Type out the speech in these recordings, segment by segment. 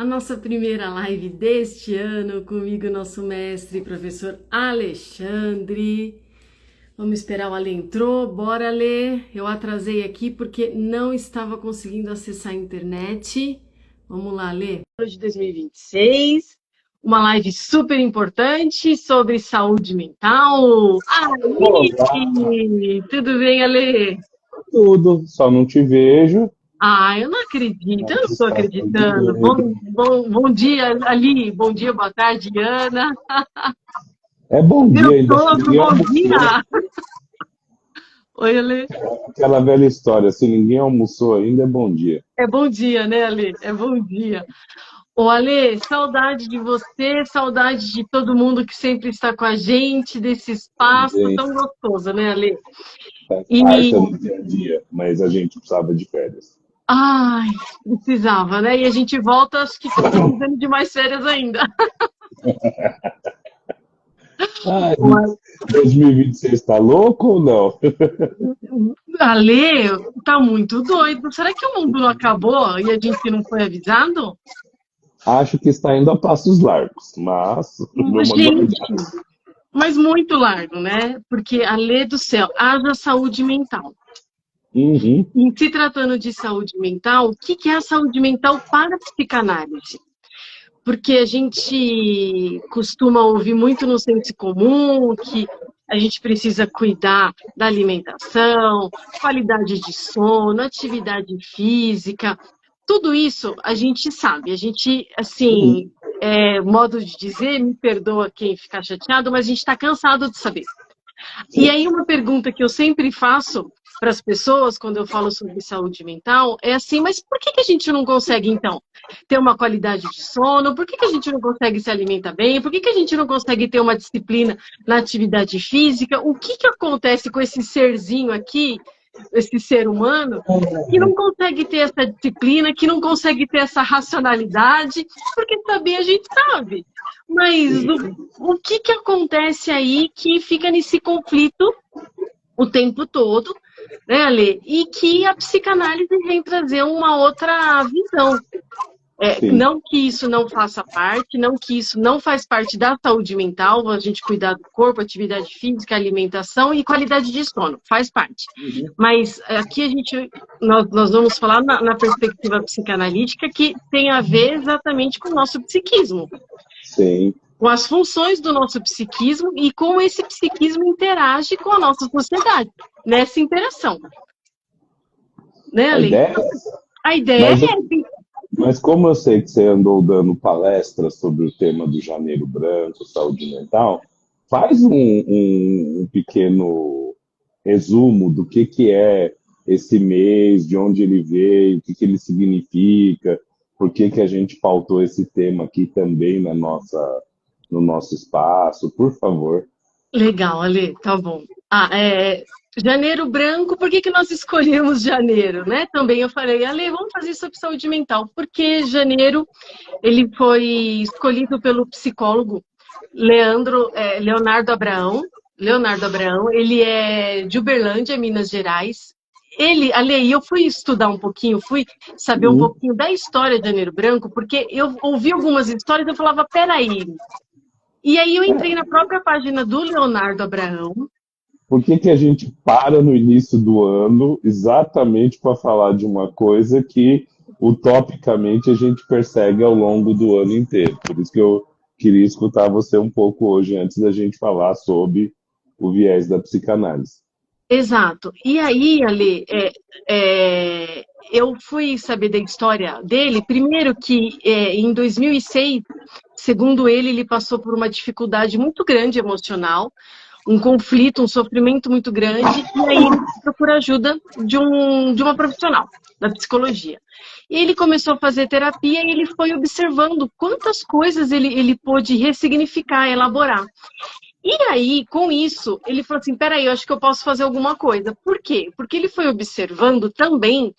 a nossa primeira live deste ano, comigo, nosso mestre, professor Alexandre. Vamos esperar o Ale entrou, bora Ale. Eu atrasei aqui porque não estava conseguindo acessar a internet. Vamos lá, Ale. De 2026, uma live super importante sobre saúde mental. Olá, Aí, tudo bem, Ale? tudo, só não te vejo, Ah, eu não acredito, eu não mas estou está tudo acreditando. bem. Bom dia, Ali. Bom dia, boa tarde, Ana. É bom Meu dia ainda, se sogro, ninguém bom almoçou. dia. Oi, Ale. Aquela velha história, se ninguém almoçou ainda, é bom dia. É bom dia, né, Ale? É bom dia. Ô, Ale, saudade de você, saudade de todo mundo que sempre está com a gente, desse espaço Também tão gostoso, né, Ale? faz E, parte no dia a dia, mas a gente precisava de férias. ai, precisava, né? E a gente volta, acho que precisando de mais férias ainda. Ah, 2026 está louco ou não? Ale, tá muito doido. Será que o mundo não acabou e a gente não foi avisado? Acho que está indo a passos largos, mas vamos aguardar. Gente, mas muito largo, né? Porque, Ale do céu, haja saúde mental. Uhum, E se tratando de saúde mental, o que é a saúde mental para a psicanálise? Porque a gente costuma ouvir muito no senso comum que a gente precisa cuidar da alimentação, qualidade de sono, atividade física, tudo isso a gente sabe, a gente, uhum. assim, modo de dizer, me perdoa quem ficar chateado, mas a gente está cansado de saber. E aí, uma pergunta que eu sempre faço para as pessoas quando eu falo sobre saúde mental é assim: mas por que que a gente não consegue, então, ter uma qualidade de sono? Por que que a gente não consegue se alimentar bem? Por que que a gente não consegue ter uma disciplina na atividade física? O que que acontece com esse serzinho aqui, esse ser humano, que não consegue ter essa disciplina, que não consegue ter essa racionalidade? Porque saber a gente sabe. Mas o que que acontece aí que fica nesse conflito o tempo todo, né, Ale? E que a psicanálise vem trazer uma outra visão. Sim. Não que isso não faça parte, não que isso não faz parte da saúde mental, a gente cuidar do corpo, atividade física, alimentação e qualidade de sono, faz parte. Uhum. Mas aqui nós vamos falar na perspectiva psicanalítica que tem a ver exatamente com o nosso psiquismo, Sim. com as funções do nosso psiquismo e como esse psiquismo interage com a nossa sociedade, nessa interação. Né, A Ale? ideia Então, é essa. a ideia Mas é essa. Mas como eu sei que você andou dando palestras sobre o tema do Janeiro Branco, saúde mental, faz um pequeno resumo do que é esse mês, de onde ele veio, o que, que ele significa, por que, que a gente pautou esse tema aqui também no nosso espaço, por favor. Legal, Ale, tá bom. Janeiro Branco, por que que nós escolhemos janeiro, né? Também eu falei, Ale, vamos fazer sobre saúde mental, porque janeiro ele foi escolhido pelo psicólogo Leonardo Abraão. Leonardo Abraão, ele é de Uberlândia, Minas Gerais. Ele, Ale, eu fui estudar um pouquinho, fui saber um Uhum. pouquinho da história de Janeiro Branco, porque eu ouvi algumas histórias e eu falava, peraí. E aí eu entrei na própria página do Leonardo Abraão. Por que, que a gente para no início do ano exatamente para falar de uma coisa que utopicamente a gente persegue ao longo do ano inteiro? Por isso que eu queria escutar você um pouco hoje, antes da gente falar sobre o viés da psicanálise. Exato. E aí, Ale, eu fui saber da história dele, primeiro que em 2006, segundo ele, ele passou por uma dificuldade muito grande emocional, um conflito, um sofrimento muito grande, e aí ele procura ajuda de uma profissional da psicologia. E ele começou a fazer terapia e ele foi observando quantas coisas ele pôde ressignificar, elaborar. E aí, com isso, ele falou assim, peraí, eu acho que eu posso fazer alguma coisa. Por quê? Porque ele foi observando também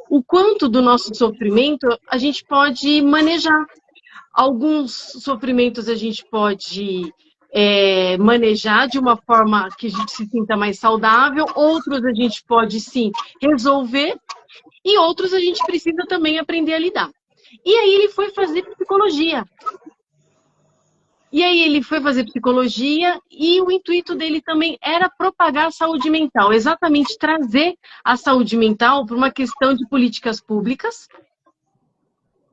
o quanto do nosso sofrimento a gente pode manejar. Alguns sofrimentos a gente pode manejar de uma forma que a gente se sinta mais saudável, outros a gente pode sim resolver e outros a gente precisa também aprender a lidar. E aí ele foi fazer psicologia. E aí ele foi fazer psicologia e o intuito dele também era propagar a saúde mental, exatamente trazer a saúde mental para uma questão de políticas públicas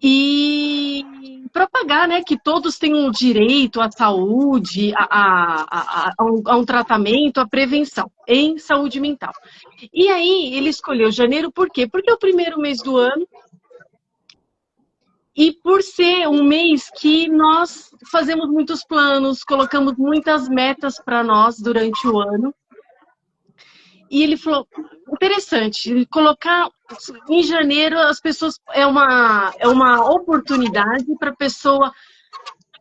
e propagar, né, que todos tenham direito à saúde, a um tratamento, à prevenção em saúde mental. E aí ele escolheu janeiro por quê? Porque é o primeiro mês do ano e por ser um mês que nós fazemos muitos planos, colocamos muitas metas para nós durante o ano. E ele falou, interessante, colocar em janeiro as pessoas é uma oportunidade para a pessoa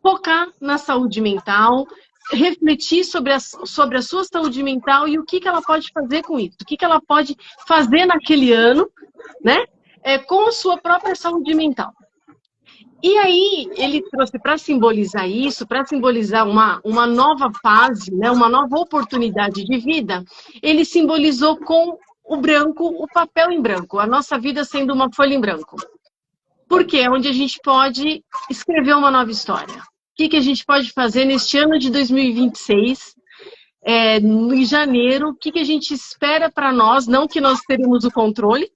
focar na saúde mental, refletir sobre a sua saúde mental e o que ela pode fazer com isso, o que ela pode fazer naquele ano, né? Com a sua própria saúde mental. E aí ele trouxe para simbolizar isso, para simbolizar uma nova fase, né, uma nova oportunidade de vida, ele simbolizou com o branco, o papel em branco, a nossa vida sendo uma folha em branco. Porque é onde a gente pode escrever uma nova história. O que a gente pode fazer neste ano de 2026, em janeiro, o que a gente espera para nós, não que nós teremos o controle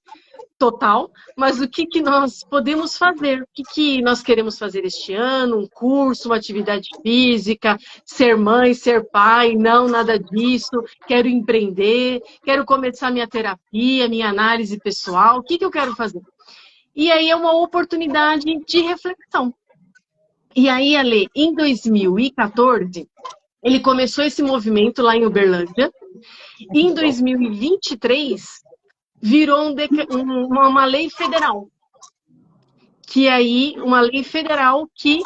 total, mas o que nós podemos fazer, o que nós queremos fazer este ano, um curso, uma atividade física, ser mãe, ser pai, não, nada disso, quero empreender, quero começar minha terapia, minha análise pessoal, o que eu quero fazer? E aí é uma oportunidade de reflexão. E aí, Ale, em 2014, ele começou esse movimento lá em Uberlândia, e em 2023 virou uma lei federal. Que aí, uma lei federal que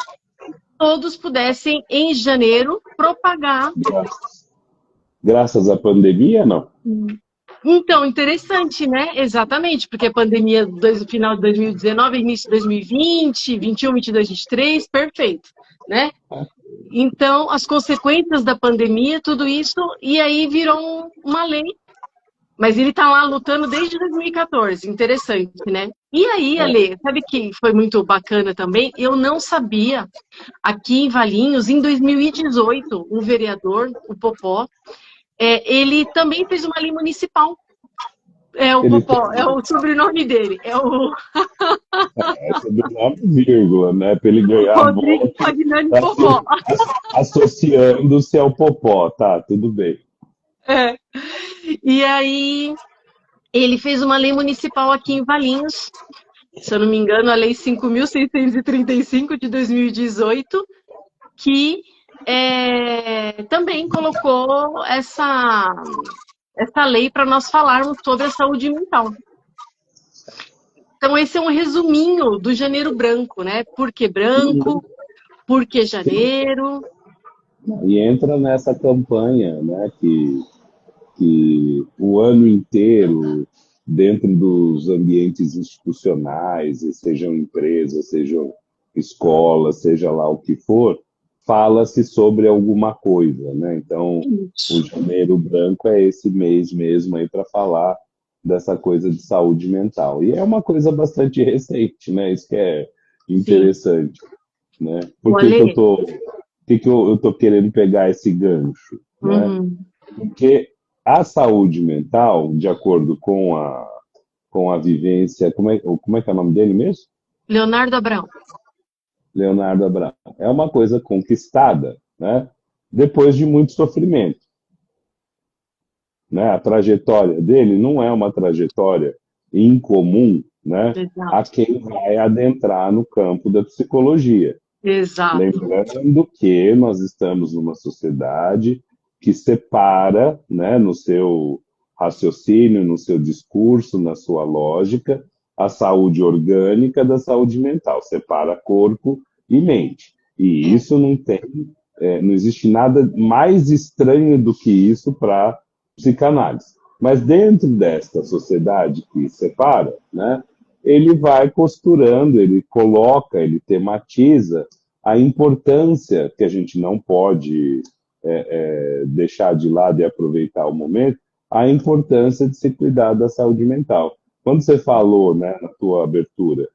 todos pudessem, em janeiro, propagar. Graças à pandemia, não? Então, interessante, né? Exatamente, porque a pandemia do final de 2019, início de 2020, 21, 22, 23, perfeito, né? Então, as consequências da pandemia, tudo isso, e aí virou uma lei. Mas ele tá lá lutando desde 2014, interessante, né? E aí, Ale, sabe que foi muito bacana também? Eu não sabia, aqui em Valinhos, em 2018, um vereador, o Popó, ele também fez uma lei municipal. O Popó, é o sobrenome dele. É sobrenome, vírgula, né? Para ele ganhar Rodrigo Fagnani Popó. Associando-se ao Popó, tá, tudo bem. E aí, ele fez uma lei municipal aqui em Valinhos, se eu não me engano, a Lei 5.635 de 2018, que também colocou essa lei para nós falarmos sobre a saúde mental. Então, esse é um resuminho do Janeiro Branco, né? Por que branco? Por que janeiro? E entra nessa campanha, né, que o ano inteiro, dentro dos ambientes institucionais, sejam empresas, sejam escolas, seja lá o que for, fala-se sobre alguma coisa, né? Então, o Janeiro Branco é esse mês mesmo aí para falar dessa coisa de saúde mental. E é uma coisa bastante recente, né? Isso que é interessante, né? Por que eu tô querendo pegar esse gancho, né? Porque a saúde mental, de acordo com a vivência, como é que é o nome dele mesmo? Leonardo Abrão. Leonardo Abrão. É uma coisa conquistada, né? Depois de muito sofrimento. Né? A trajetória dele não é uma trajetória incomum, né? A quem vai adentrar no campo da psicologia. Exato. Lembrando que nós estamos numa sociedade que separa, né, no seu raciocínio, no seu discurso, na sua lógica, a saúde orgânica da saúde mental, separa corpo e mente. E isso não existe nada mais estranho do que isso para psicanálise. Mas dentro desta sociedade que separa, né, ele vai costurando, ele coloca, ele tematiza a importância, que a gente não pode deixar de lado e aproveitar o momento, a importância de se cuidar da saúde mental. Quando você falou, né, na tua abertura,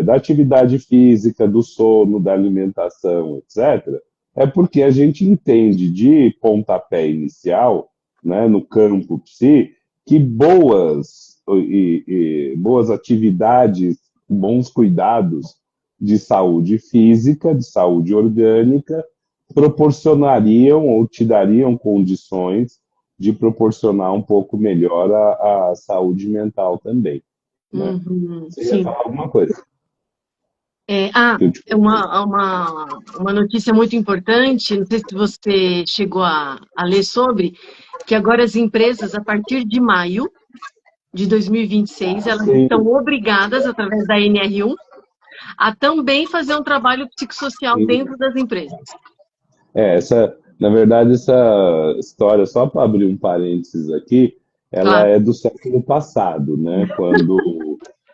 da atividade física, do sono, da alimentação, etc., é porque a gente entende de pontapé inicial, né, no campo psi, que boas atividades, bons cuidados de saúde física, de saúde orgânica, proporcionariam ou te dariam condições de proporcionar um pouco melhor a saúde mental também. Né? Você ia sim. falar alguma coisa? É uma notícia muito importante, não sei se você chegou a ler sobre, que agora as empresas, a partir de maio de 2026, elas Sim, estão obrigadas, através da NR1, a também fazer um trabalho psicossocial sim. dentro das empresas. Na verdade, essa história, só para abrir um parênteses aqui, ela Claro. é do século passado, né?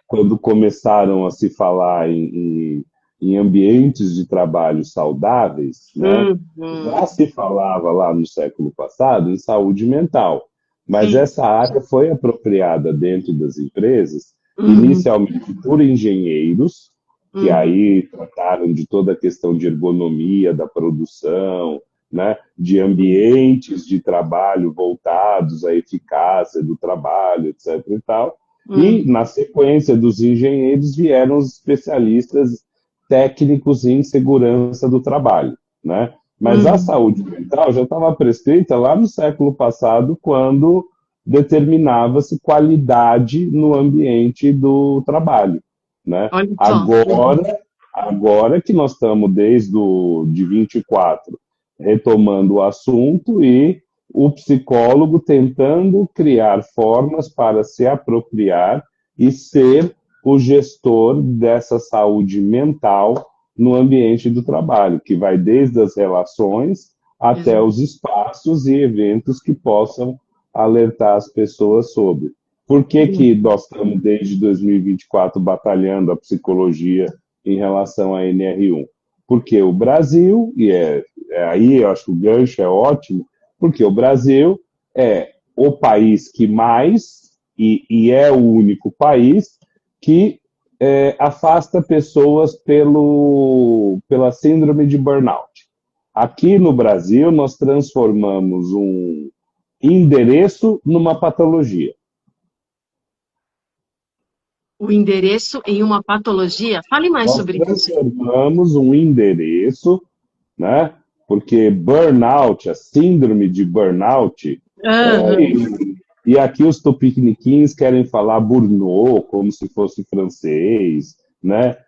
Quando começaram a se falar em ambientes de trabalho saudáveis, né? Já se falava lá no século passado em saúde mental, mas Sim. essa área foi apropriada dentro das empresas, Uhum, inicialmente por engenheiros, que uhum, aí trataram de toda a questão de ergonomia da produção, né, de ambientes de trabalho voltados à eficácia do trabalho, etc. e tal. E, uhum, na sequência dos engenheiros, vieram os especialistas técnicos em segurança do trabalho. Né? Mas a uhum. saúde mental já estava prescrita lá no século passado, quando determinava-se qualidade no ambiente do trabalho. Né? Olha só. Agora que nós estamos desde de 24 retomando o assunto e o psicólogo tentando criar formas para se apropriar e ser o gestor dessa saúde mental no ambiente do trabalho, que vai desde as relações até Exato. os espaços e eventos que possam alertar as pessoas sobre. Por que, que nós estamos desde 2024 batalhando a psicologia em relação à NR1? Porque o Brasil, aí eu acho que o gancho é ótimo, porque o Brasil é o país que mais, e é o único país, que afasta pessoas pela síndrome de burnout. Aqui no Brasil, nós transformamos um endereço numa patologia. O endereço em uma patologia? Fale mais Nós sobre isso. transformamos um endereço, né? Porque burnout, a síndrome de burnout, Aham. e aqui os tupiniquins querem falar burnout como se fosse francês, né?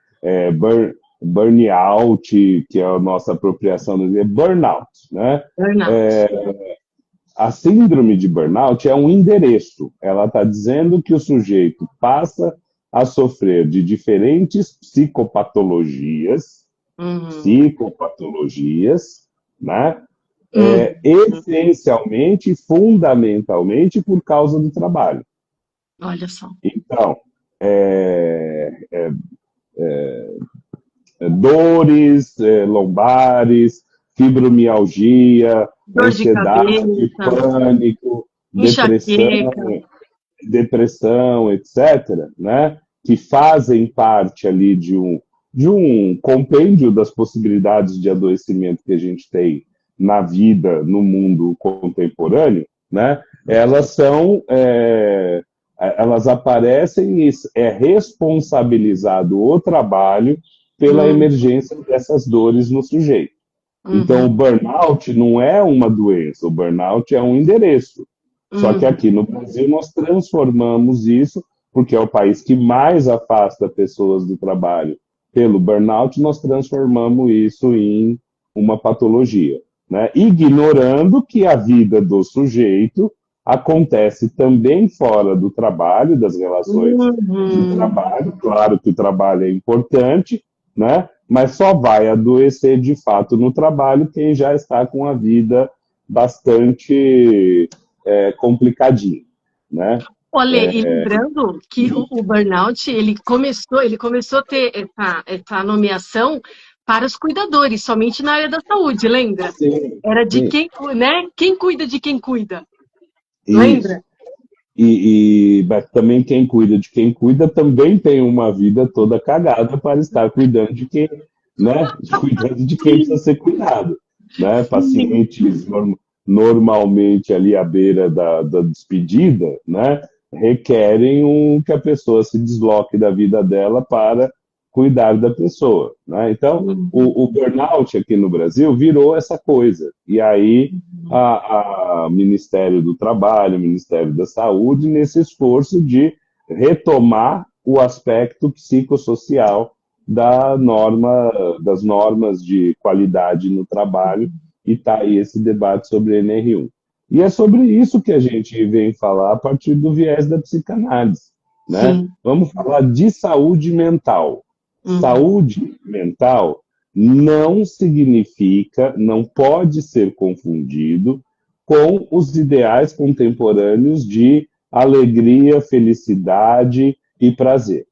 Burnout, que é a nossa apropriação, é burnout, né? Burnout. A síndrome de burnout é um endereço. Ela está dizendo que o sujeito passa a sofrer de diferentes Uhum. psicopatologias, né? Uhum. Essencialmente, fundamentalmente, por causa do trabalho. Olha só. Então, dores lombares, fibromialgia, Dor de ansiedade, cabeça, pânico, enxaqueca. depressão, etc., né? Que fazem parte ali de um compêndio das possibilidades de adoecimento que a gente tem na vida, no mundo contemporâneo, né? Elas aparecem e é responsabilizado o trabalho pela Uhum. emergência dessas dores no sujeito. Então, o Uhum. burnout não é uma doença, o burnout é um endereço. Só que Uhum. aqui no Brasil nós transformamos isso, porque é o país que mais afasta pessoas do trabalho pelo burnout, nós transformamos isso em uma patologia, né? Ignorando que a vida do sujeito acontece também fora do trabalho, das relações de Uhum. trabalho. Claro que o trabalho é importante, né? Mas só vai adoecer de fato no trabalho quem já está com a vida bastante complicadinha, né? Olha, e lembrando que o burnout ele começou a ter essa nomeação para os cuidadores, somente na área da saúde, lembra? Sim, Era de sim, quem, né? Quem cuida de quem cuida, isso. lembra? Mas também quem cuida de quem cuida também tem uma vida toda cagada para estar cuidando de quem, né? Cuidando de quem precisa Sim, ser cuidado, né? sim. Pacientes normalmente ali à beira da despedida, né? Requerem que a pessoa se desloque da vida dela para cuidar da pessoa, né? Então, Uhum, o burnout aqui no Brasil virou essa coisa. E aí uhum. a Ministério do Trabalho, Ministério da Saúde, nesse esforço de retomar o aspecto psicossocial das normas de qualidade no trabalho, e está aí esse debate sobre NR1. E é sobre isso que a gente vem falar a partir do viés da psicanálise, né? Sim. Vamos falar de saúde mental. Uhum. Saúde mental não significa, não pode ser confundido com os ideais contemporâneos de alegria, felicidade e prazer,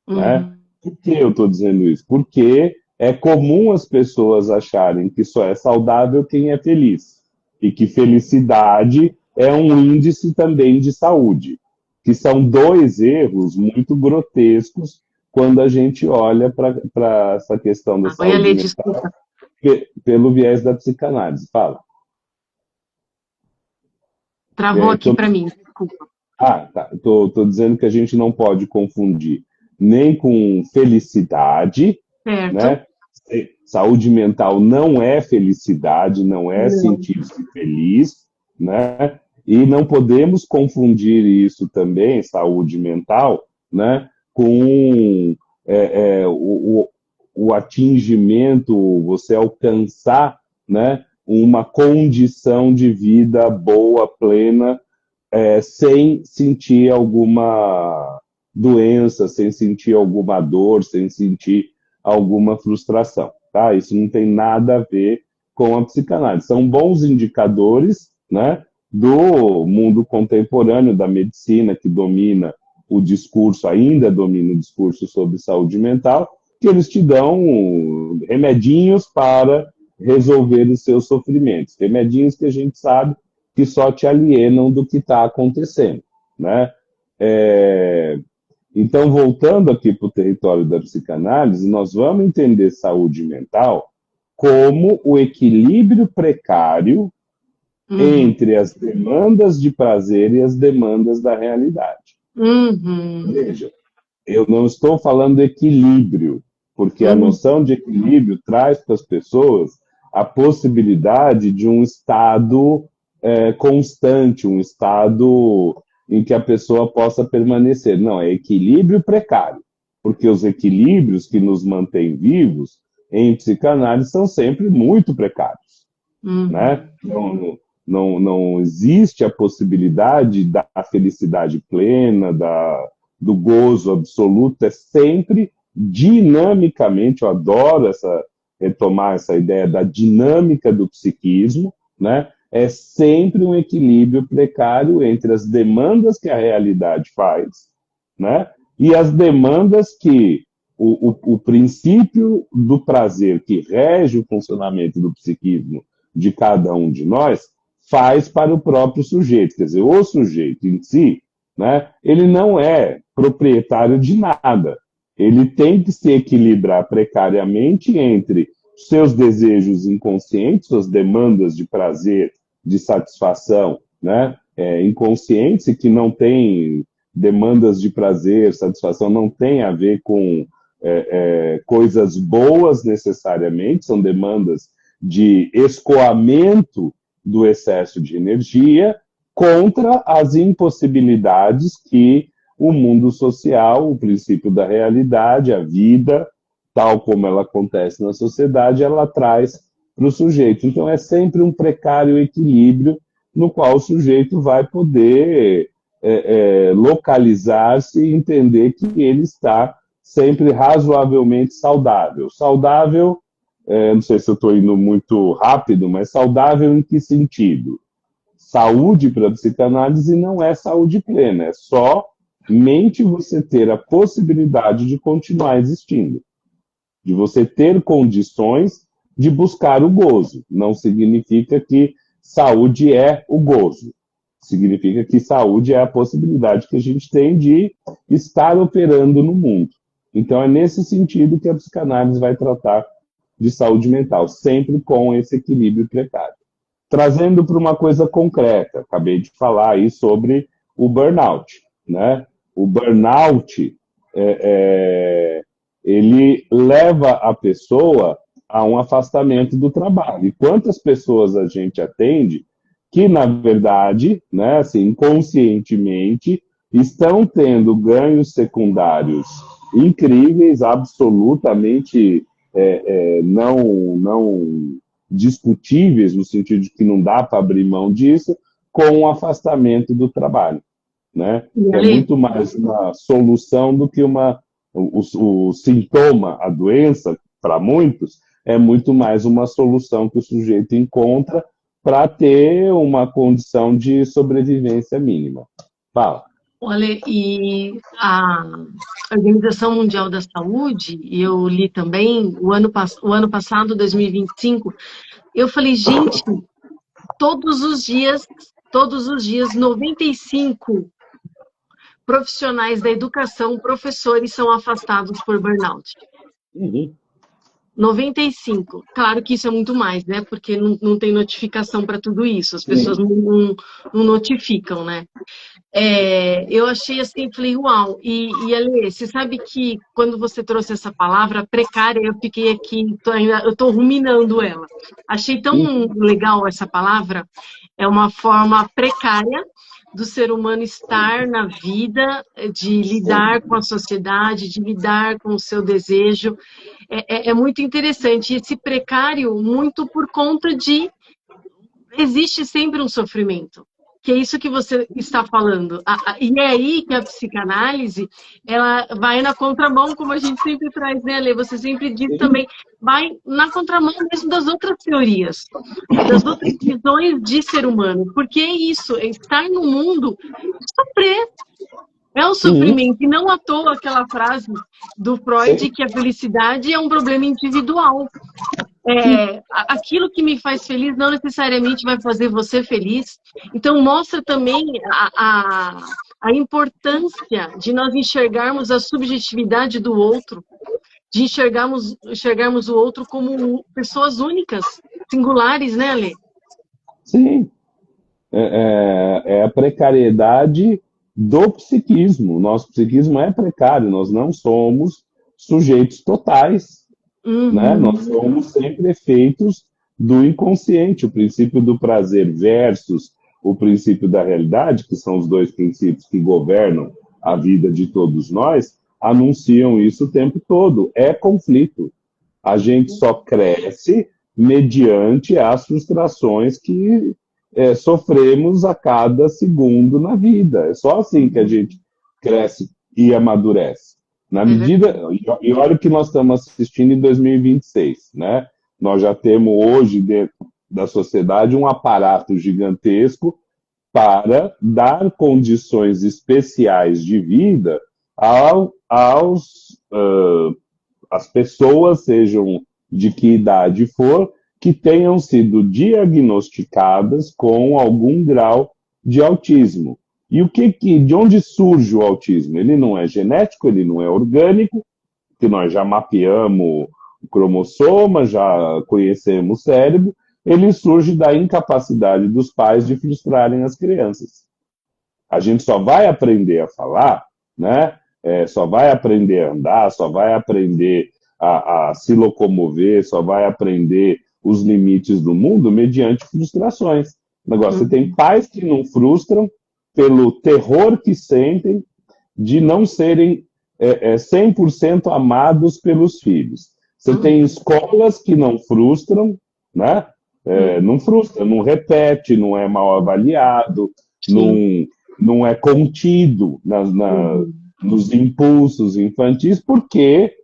né? Uhum. Por que eu estou dizendo isso? Porque é comum as pessoas acharem que só é saudável quem é feliz e que felicidade é um índice também de saúde, que são dois erros muito grotescos quando a gente olha para essa questão da Oi, saúde Alê, mental desculpa. pelo viés da psicanálise. Fala. Travou É, aqui que para mim, desculpa. tá. Tô dizendo que a gente não pode confundir nem com felicidade, Certo? né? Saúde mental não é felicidade, não é Não. sentir-se feliz, né? E não podemos confundir isso também, saúde mental, né? Com o atingimento, você alcançar, né? Uma condição de vida boa, plena, sem sentir alguma doença, sem sentir alguma dor, sem sentir alguma frustração. Tá? Isso não tem nada a ver com a psicanálise. São bons indicadores, né, do mundo contemporâneo, da medicina, que domina o discurso, ainda domina o discurso sobre saúde mental, que eles te dão remedinhos para resolver os seus sofrimentos. Remedinhos que a gente sabe que só te alienam do que está acontecendo, né? É, então, voltando aqui para o território da psicanálise, nós vamos entender saúde mental como o equilíbrio precário Uhum. entre as demandas de prazer e as demandas da realidade. Uhum. Veja, eu não estou falando equilíbrio, porque a Uhum. noção de equilíbrio traz para as pessoas a possibilidade de um estado constante, um estado em que a pessoa possa permanecer. Não, é equilíbrio precário, porque os equilíbrios que nos mantêm vivos em psicanálise são sempre muito precários, né? Uhum. Não existe a possibilidade da felicidade plena, do gozo absoluto, é sempre dinamicamente, eu adoro retomar essa ideia da dinâmica do psiquismo, né? É sempre um equilíbrio precário entre as demandas que a realidade faz, né? E as demandas que o princípio do prazer que rege o funcionamento do psiquismo de cada um de nós faz para o próprio sujeito. Quer dizer, o sujeito em si, né, ele não é proprietário de nada. Ele tem que se equilibrar precariamente entre seus desejos inconscientes, suas demandas de prazer, de satisfação, né, inconscientes e que não têm demandas de prazer, satisfação, não tem a ver com coisas boas necessariamente, são demandas de escoamento do excesso de energia contra as impossibilidades que o mundo social, o princípio da realidade, a vida, tal como ela acontece na sociedade, ela traz para o sujeito. Então, é sempre um precário equilíbrio no qual o sujeito vai poder localizar-se e entender que ele está sempre razoavelmente saudável. Saudável, não sei se eu estou indo muito rápido, mas saudável em que sentido? Saúde para a psicanálise não é saúde plena, é só mente você ter a possibilidade de continuar existindo, de você ter condições de buscar o gozo. Não significa que saúde é o gozo. Significa que saúde é a possibilidade que a gente tem de estar operando no mundo. Então, é nesse sentido que a psicanálise vai tratar de saúde mental, sempre com esse equilíbrio precário. Trazendo para uma coisa concreta, acabei de falar aí sobre o burnout, né? O burnout, ele leva a pessoa a um afastamento do trabalho. E quantas pessoas a gente atende que, na verdade, né, assim, inconscientemente, estão tendo ganhos secundários incríveis, absolutamente não discutíveis, no sentido de que não dá para abrir mão disso, com o afastamento do trabalho. Né? É muito mais uma solução do que o sintoma, a doença, para muitos, é muito mais uma solução que o sujeito encontra para ter uma condição de sobrevivência mínima. Fala. Olha, e a Organização Mundial da Saúde, eu li também, o ano passado, 2025, eu falei, gente, todos os dias, 95 profissionais da educação, professores, são afastados por burnout. Uhum. 95. Claro que isso é muito mais, né? Porque não tem notificação para tudo isso. As pessoas não notificam, né? Eu achei assim, falei, uau. E Ale, você sabe que quando você trouxe essa palavra precária, eu fiquei aqui, eu estou ruminando ela. Achei tão legal essa palavra. É uma forma precária do ser humano estar na vida, de lidar com a sociedade, de lidar com o seu desejo. É muito interessante. E esse precário, muito por conta de... Existe sempre um sofrimento, que é isso que você está falando. E é aí que a psicanálise, ela vai na contramão, como a gente sempre traz, né, Lê? Você sempre diz também, vai na contramão mesmo das outras teorias, das outras visões de ser humano. Porque é isso, é estar no mundo, sofrer. É um sofrimento, e não à toa aquela frase do Freud que a felicidade é um problema individual. Aquilo que me faz feliz não necessariamente vai fazer você feliz. Então, mostra também a importância de nós enxergarmos a subjetividade do outro, de enxergarmos o outro como pessoas únicas, singulares, né, Ale? Sim. É a precariedade do psiquismo. Nosso psiquismo é precário, nós não somos sujeitos totais. Né? Nós somos sempre efeitos do inconsciente, o princípio do prazer versus o princípio da realidade, que são os dois princípios que governam a vida de todos nós, anunciam isso o tempo todo. É conflito. A gente só cresce mediante as frustrações que sofremos a cada segundo na vida. É só assim que a gente cresce e amadurece. Na medida, e olha o que nós estamos assistindo em 2026, né? Nós já temos hoje dentro da sociedade um aparato gigantesco para dar condições especiais de vida às pessoas, sejam de que idade for, que tenham sido diagnosticadas com algum grau de autismo. E de onde surge o autismo? Ele não é genético, ele não é orgânico, que nós já mapeamos o cromossoma, já conhecemos o cérebro, ele surge da incapacidade dos pais de frustrarem as crianças. A gente só vai aprender a falar, né? Só vai aprender a andar, só vai aprender a se locomover, só vai aprender os limites do mundo mediante frustrações. Negócio, você tem pais que não frustram, pelo terror que sentem de não serem 100% amados pelos filhos. Você tem escolas que não frustram, né? Não frustra, não repete, não é mal avaliado, não é contido nos impulsos infantis, porque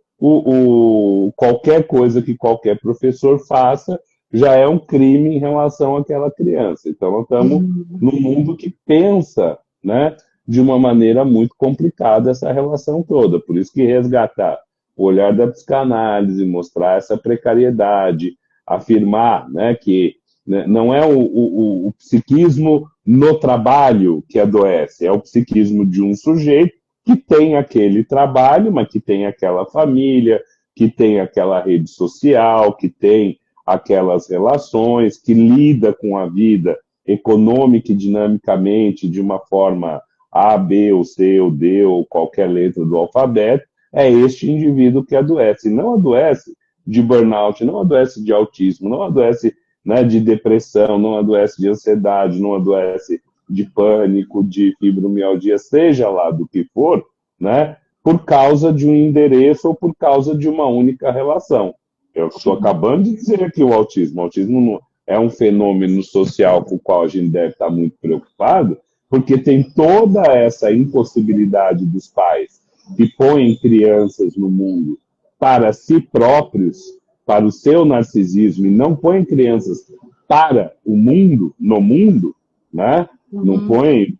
qualquer coisa que qualquer professor faça já é um crime em relação àquela criança. Então, nós estamos num mundo que pensa, né, de uma maneira muito complicada essa relação toda. Por isso que resgatar o olhar da psicanálise, mostrar essa precariedade, afirmar, né, que não é o psiquismo no trabalho que adoece, é o psiquismo de um sujeito que tem aquele trabalho, mas que tem aquela família, que tem aquela rede social, que tem aquelas relações, que lida com a vida econômica e dinamicamente de uma forma A, B, ou C, ou D, ou qualquer letra do alfabeto, é este indivíduo que adoece. E não adoece de burnout, não adoece de autismo, não adoece, né, de depressão, não adoece de ansiedade, não adoece de pânico, de fibromialgia, seja lá do que for, né, por causa de um endereço ou por causa de uma única relação. Eu estou acabando de dizer aqui o autismo. O autismo não é um fenômeno social com o qual a gente deve estar muito preocupado, porque tem toda essa impossibilidade dos pais que põem crianças no mundo para si próprios, para o seu narcisismo, e não põem crianças para o mundo, no mundo, né? Não põe,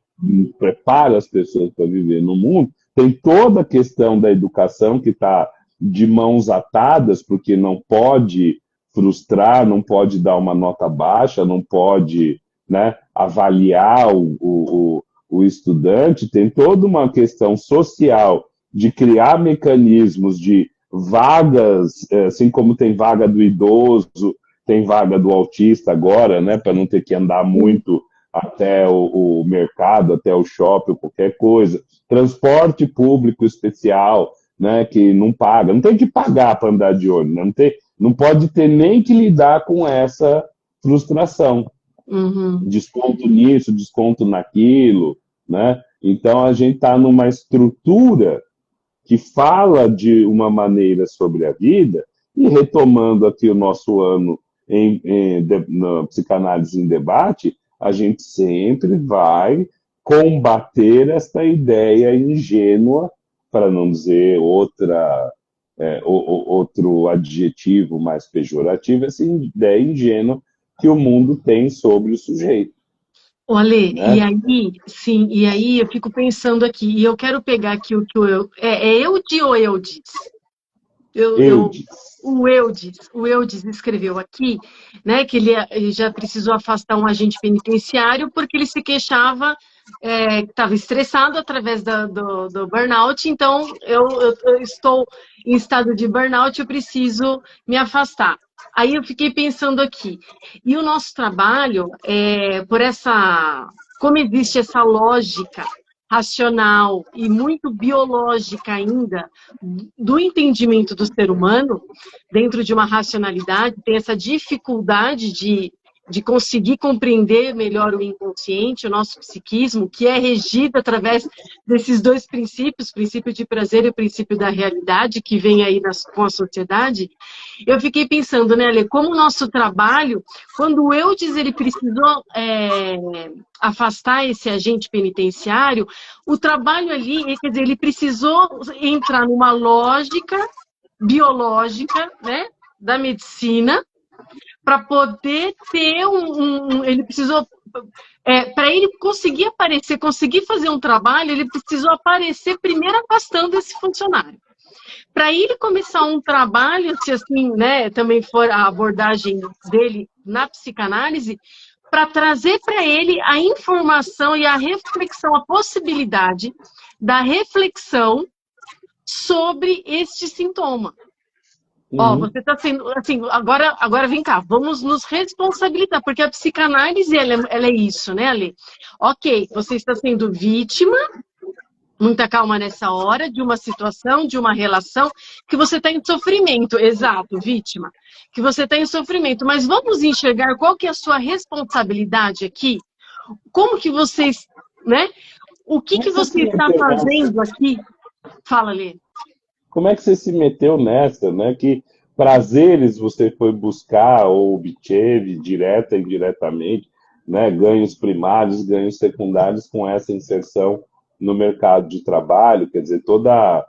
prepara as pessoas para viver no mundo. Tem toda a questão da educação que está de mãos atadas, porque não pode frustrar, não pode dar uma nota baixa, não pode, né, avaliar o estudante. Tem toda uma questão social de criar mecanismos de vagas, assim como tem vaga do idoso, tem vaga do autista agora, né, para não ter que andar muito até o mercado, até o shopping, qualquer coisa. Transporte público especial, né, que não paga, não tem que pagar para andar de ônibus, né? Não pode ter nem que lidar com essa frustração. Desconto nisso, desconto naquilo, né? Então a gente está numa estrutura que fala de uma maneira sobre a vida, e retomando aqui o nosso ano na Psicanálise em Debate, a gente sempre vai combater essa ideia ingênua, para não dizer outro adjetivo mais pejorativo, essa ideia ingênua que o mundo tem sobre o sujeito. Olê, né? e aí, sim, e aí eu fico pensando aqui, e eu quero pegar aqui o que é Eude ou Eudes? Eudes. O Eudes escreveu aqui, né, que ele já precisou afastar um agente penitenciário porque ele se queixava, que estava estressado através do burnout, então eu estou em estado de burnout, eu preciso me afastar. Aí eu fiquei pensando aqui, e o nosso trabalho, como existe essa lógica racional e muito biológica ainda do entendimento do ser humano, dentro de uma racionalidade, tem essa dificuldade de conseguir compreender melhor o inconsciente, o nosso psiquismo, que é regido através desses dois princípios, o princípio de prazer e o princípio da realidade, que vem aí com a sociedade. Eu fiquei pensando, né, Ale, como o nosso trabalho, quando o Eudes ele precisou afastar esse agente penitenciário, o trabalho ali, quer dizer, ele precisou entrar numa lógica biológica, né, da medicina, para poder ter ele precisou, para ele conseguir aparecer, conseguir fazer um trabalho, ele precisou aparecer primeiro afastando esse funcionário. Para ele começar um trabalho, se assim, né, também for a abordagem dele na psicanálise, para trazer para ele a informação e a reflexão, a possibilidade da reflexão sobre este sintoma. Ó, você está sendo, assim, agora vem cá, vamos nos responsabilizar, porque a psicanálise, ela é isso, né, Ale? Ok, você está sendo vítima, muita calma nessa hora, de uma situação, de uma relação, que você está em sofrimento, exato, vítima, que você está em sofrimento, mas vamos enxergar qual que é a sua responsabilidade aqui? Como que vocês, né? O que você está fazendo aqui? Fala, Lê. Como é que você se meteu nessa, né? Que prazeres você foi buscar ou obteve, direta e indiretamente, né? Ganhos primários, ganhos secundários com essa inserção no mercado de trabalho, quer dizer, toda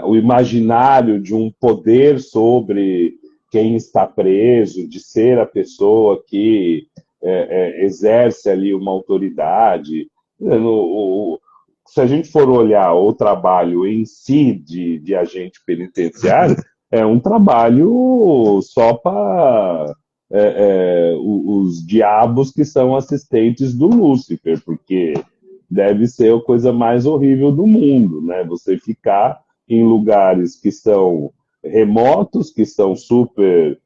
o imaginário de um poder sobre quem está preso, de ser a pessoa que exerce ali uma autoridade. Se a gente for olhar o trabalho em si de agente penitenciário, é um trabalho só para os diabos que são assistentes do Lúcifer, porque deve ser a coisa mais horrível do mundo, né? Você ficar em lugares que são remotos, que são super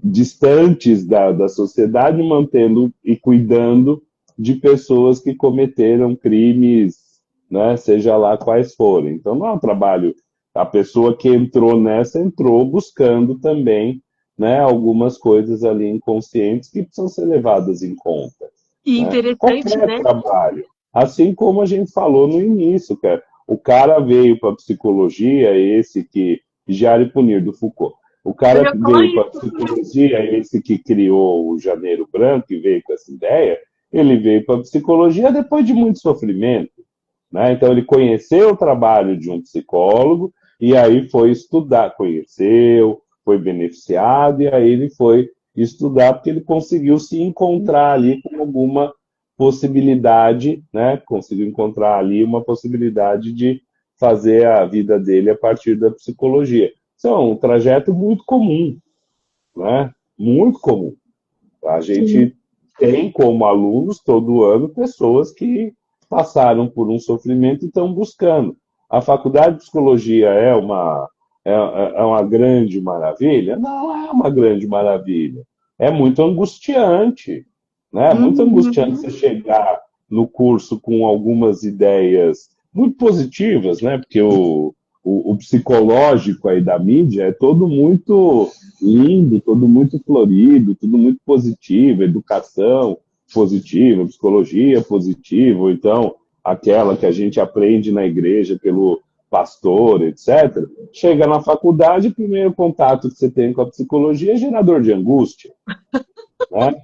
distantes da sociedade, mantendo e cuidando de pessoas que cometeram crimes, né, seja lá quais forem. Então não é um trabalho, a pessoa que entrou nessa entrou buscando também, né, algumas coisas ali inconscientes que precisam ser levadas em conta. E Né? interessante, Qualquer né? trabalho. Assim como a gente falou no início, cara. O cara veio para a psicologia, esse que Vigiar e Punir, do Foucault. O Eu cara ia que falar veio para a isso. psicologia, esse que criou o Janeiro Branco e veio com essa ideia, ele veio para a psicologia depois de muito sofrimento. Né? Então, ele conheceu o trabalho de um psicólogo e aí foi estudar, conheceu, foi beneficiado e aí ele foi estudar porque ele conseguiu se encontrar ali com alguma possibilidade, né? Conseguiu encontrar ali uma possibilidade de fazer a vida dele a partir da psicologia. Isso é um trajeto muito comum, né? Muito comum. A Sim. gente tem como alunos todo ano pessoas que passaram por um sofrimento e estão buscando. A faculdade de psicologia é uma grande maravilha? Não é uma grande maravilha. É muito angustiante. Né? É muito angustiante Uhum. você chegar no curso com algumas ideias muito positivas, né? Porque o psicológico aí da mídia é todo muito lindo, todo muito florido, tudo muito positivo, educação positiva, psicologia positiva, ou então aquela que a gente aprende na igreja pelo pastor, etc. Chega na faculdade, o primeiro contato que você tem com a psicologia é gerador de angústia. Né?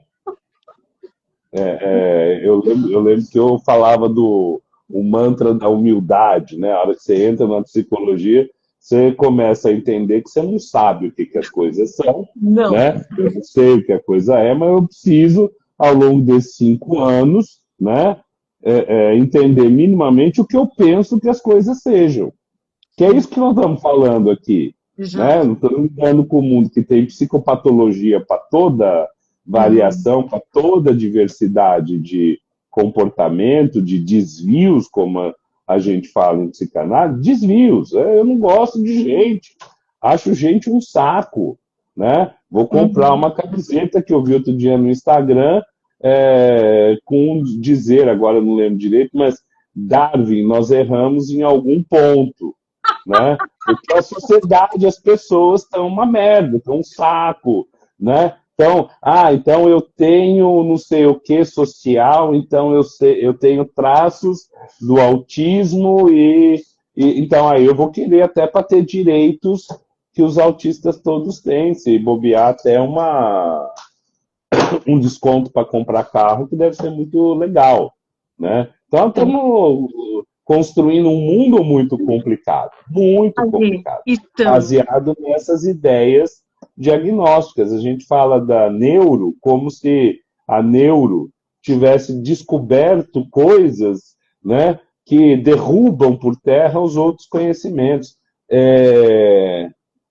Eu lembro que eu falava do o mantra da humildade, né? A hora que você entra na psicologia, você começa a entender que você não sabe o que, que as coisas são, Não. né? Eu não sei o que a coisa é, mas eu preciso, ao longo desses 5 anos, né, entender minimamente o que eu penso que as coisas sejam. Que é isso que nós estamos falando aqui. Né? Exato. Não estamos lidando com o mundo que tem psicopatologia para toda Uhum. variação, para toda diversidade de comportamento, de desvios, como a gente fala em psicanálise, desvios. Eu não gosto de gente, acho gente um saco. Né? Vou comprar Uhum. uma camiseta que eu vi outro dia no Instagram, com dizer, agora eu não lembro direito, mas Darwin, nós erramos em algum ponto. Né? Porque a sociedade, as pessoas estão uma merda, estão um saco, né? Então eu tenho não sei o que social, então eu tenho traços do autismo então aí eu vou querer até para ter direitos que os autistas todos têm, se bobear até um desconto para comprar carro que deve ser muito legal, né? Então É. estamos construindo um mundo muito Ali, complicado, estamos. baseado nessas ideias diagnósticas. A gente fala da neuro como se a neuro tivesse descoberto coisas, né, que derrubam por terra os outros conhecimentos.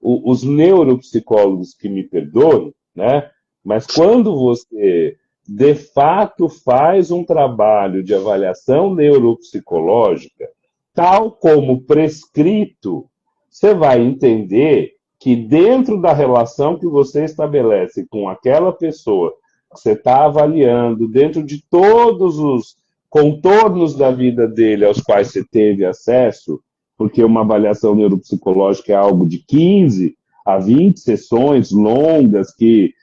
Os neuropsicólogos que me perdoem, né, mas quando você de fato faz um trabalho de avaliação neuropsicológica, tal como prescrito, você vai entender que dentro da relação que você estabelece com aquela pessoa que você está avaliando, dentro de todos os contornos da vida dele aos quais você teve acesso, porque uma avaliação neuropsicológica é algo de 15 a 20 sessões longas que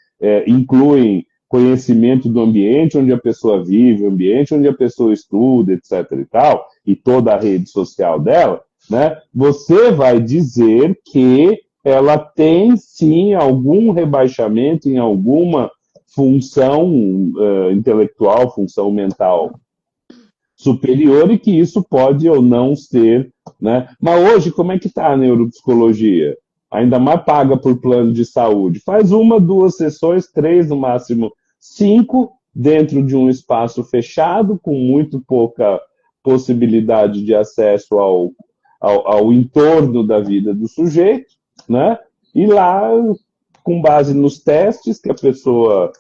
incluem conhecimento do ambiente onde a pessoa vive, o ambiente onde a pessoa estuda, etc. e tal, e toda a rede social dela, né? Você vai dizer que ela tem sim algum rebaixamento em alguma função intelectual, função mental superior e que isso pode ou não ser, né? Mas hoje, como é que está a neuropsicologia? Ainda mais paga por plano de saúde. Faz uma, duas sessões, três, no máximo cinco, dentro de um espaço fechado, com muito pouca possibilidade de acesso ao entorno da vida do sujeito, né? E lá com base nos testes que a pessoa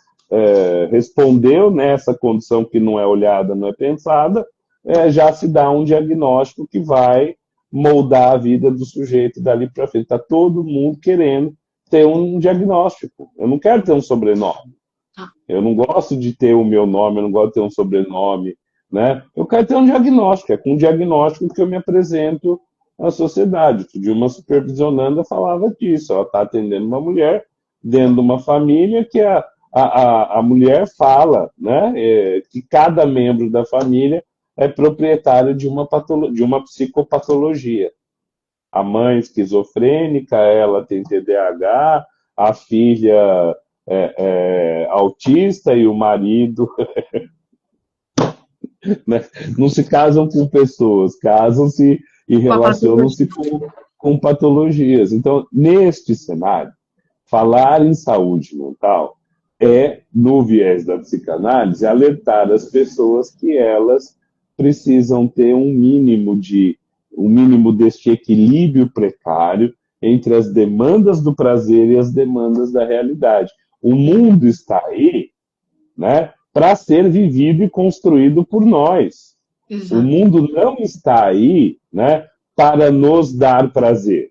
respondeu nessa condição que não é olhada, não é pensada, já se dá um diagnóstico que vai moldar a vida do sujeito dali para frente. Está todo mundo querendo ter um diagnóstico. Eu não quero ter um sobrenome. Eu não gosto de ter o meu nome, eu não gosto de ter um sobrenome, né? Eu quero ter um diagnóstico. É com um diagnóstico que eu me apresento à sociedade. De uma supervisionanda falava disso. Ela está atendendo uma mulher dentro de uma família que a mulher fala, né? Que cada membro da família é proprietário de uma psicopatologia. A mãe esquizofrênica, ela tem TDAH, a filha autista e o marido né? Não se casam com pessoas, casam-se e relacionam-se com patologias. Então, neste cenário, falar em saúde mental no viés da psicanálise, alertar as pessoas que elas precisam ter um mínimo deste equilíbrio precário entre as demandas do prazer e as demandas da realidade. O mundo está aí, né, para ser vivido e construído por nós. Exato. O mundo não está aí, né, para nos dar prazer.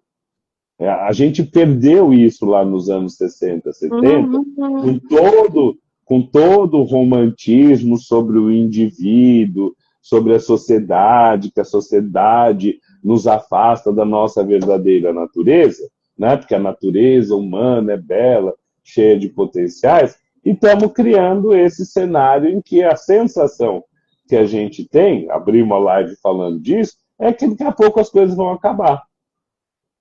A gente perdeu isso lá nos anos 60, 70, com todo o romantismo sobre o indivíduo, sobre a sociedade, que a sociedade nos afasta da nossa verdadeira natureza, né? Porque a natureza humana é bela, cheia de potenciais, e estamos criando esse cenário em que a sensação que a gente tem, abri uma live falando disso, é que daqui a pouco as coisas vão acabar.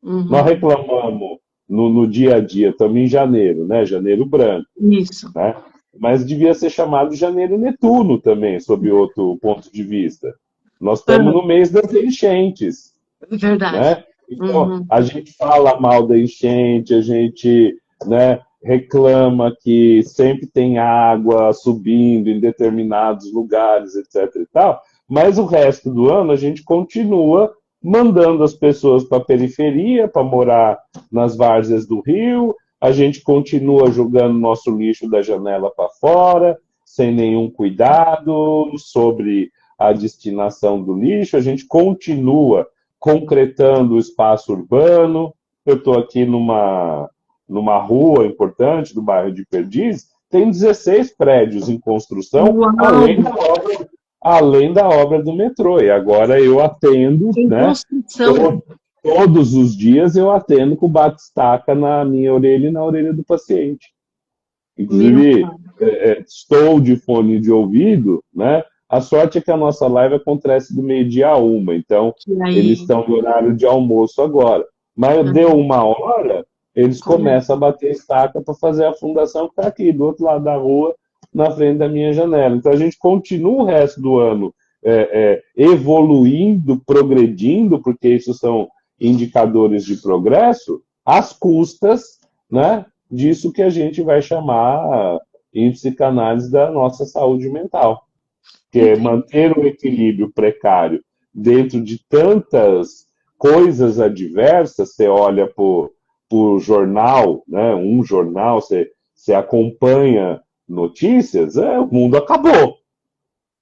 Nós reclamamos no dia a dia, estamos em janeiro, né? Janeiro branco. Isso. Né? Mas devia ser chamado Janeiro Netuno também, sob outro ponto de vista. Nós estamos no mês das enchentes. Verdade. Né? Então, a gente fala mal da enchente, a gente, né, reclama que sempre tem água subindo em determinados lugares, etc. e tal, mas o resto do ano a gente continua mandando as pessoas para a periferia, para morar nas várzeas do rio, a gente continua jogando nosso lixo da janela para fora, sem nenhum cuidado sobre a destinação do lixo, a gente continua concretando o espaço urbano. Eu estou aqui numa rua importante do bairro de Perdiz, tem 16 prédios em construção, além da obra do metrô. E agora eu atendo, né, todos os dias eu atendo com batistaca na minha orelha e na orelha do paciente. Inclusive, estou de fone de ouvido, né? A sorte é que a nossa live acontece do 12h a 1h, então eles estão no horário de almoço agora. Mas deu 1h, eles começam a bater estaca para fazer a fundação que está aqui, do outro lado da rua, na frente da minha janela. Então a gente continua o resto do ano evoluindo, progredindo, porque isso são indicadores de progresso, às custas, né, disso que a gente vai chamar em psicanálise da nossa saúde mental. Que é manter o equilíbrio precário dentro de tantas coisas adversas. Você olha por jornal, né, um jornal, você acompanha notícias, o mundo acabou.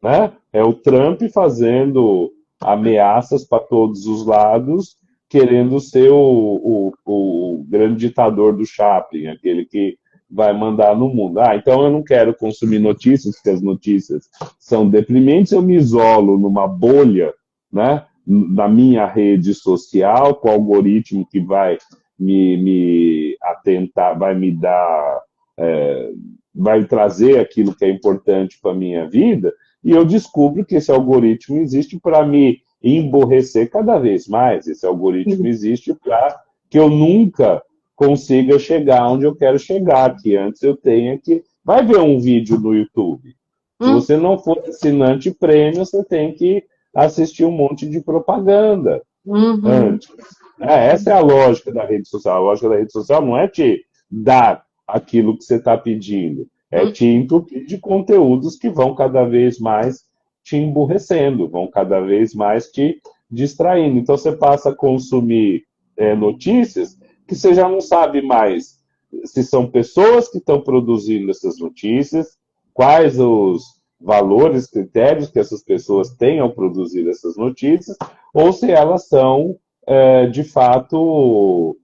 Né? É o Trump fazendo ameaças para todos os lados, querendo ser o grande ditador do Chaplin, aquele que vai mandar no mundo. Então eu não quero consumir notícias, porque as notícias são deprimentes, eu me isolo numa bolha, né, na minha rede social, com o algoritmo que vai me atentar, vai me dar, vai trazer aquilo que é importante para a minha vida, e eu descubro que esse algoritmo existe para me emborrecer cada vez mais. Esse algoritmo existe para que eu nunca consiga chegar onde eu quero chegar, que antes eu tenha que... Vai ver um vídeo no YouTube. Se você não for assinante prêmio, você tem que assistir um monte de propaganda antes. Essa é a lógica da rede social. A lógica da rede social não é te dar aquilo que você está pedindo, é te entupir de conteúdos que vão cada vez mais te emburrecendo, vão cada vez mais te distraindo. Então você passa a consumir notícias que você já não sabe mais se são pessoas que estão produzindo essas notícias, quais os valores, critérios que essas pessoas têm ao produzir essas notícias, ou se elas são, de fato,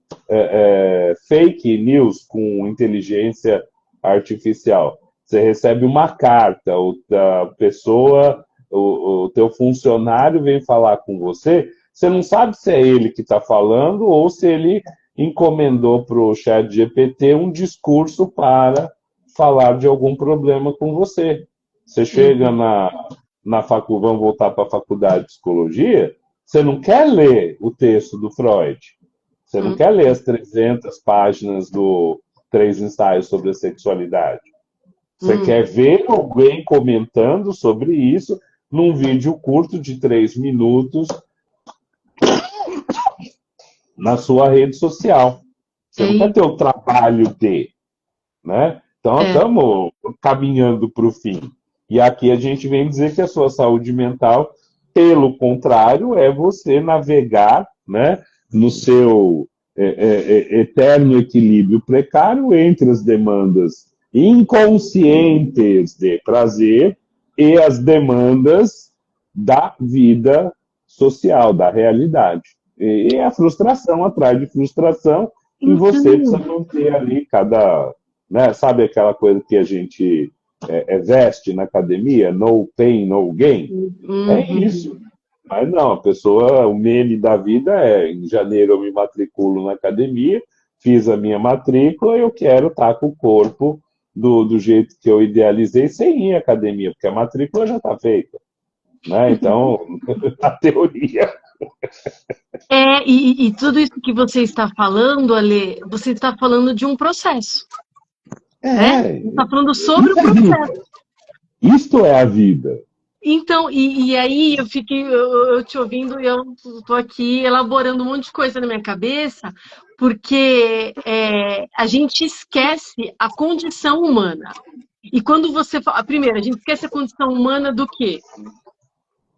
fake news com inteligência artificial. Você recebe uma carta, a pessoa, o teu funcionário vem falar com você, você não sabe se é ele que está falando ou se ele encomendou para o ChatGPT um discurso para falar de algum problema com você. Você chega na faculdade, vamos voltar para a faculdade de psicologia, você não quer ler o texto do Freud, você não quer ler as 300 páginas do Três Ensaios sobre a Sexualidade. Você quer ver alguém comentando sobre isso num vídeo curto de 3 minutos na sua rede social. Você não quer ter o trabalho de, né? Então, estamos caminhando para o fim. E aqui a gente vem dizer que a sua saúde mental, pelo contrário, é você navegar, né, no seu eterno equilíbrio precário entre as demandas inconscientes de prazer e as demandas da vida social, da realidade. E a frustração atrás de frustração, e você precisa manter ali cada... Né, sabe aquela coisa que a gente veste na academia? No pain, no gain? É isso. Mas não, a pessoa, o meme da vida é: em janeiro eu me matriculo na academia, fiz a minha matrícula e eu quero estar com o corpo do jeito que eu idealizei sem ir à academia, porque a matrícula já está feita. Né? Então, a teoria... E tudo isso que você está falando, Ale, você está falando de um processo. Você está falando sobre o processo. Isto é a vida. Então, e aí eu te ouvindo e eu estou aqui elaborando um monte de coisa na minha cabeça, porque a gente esquece a condição humana. E quando você fala... Primeiro, a gente esquece a condição humana do quê?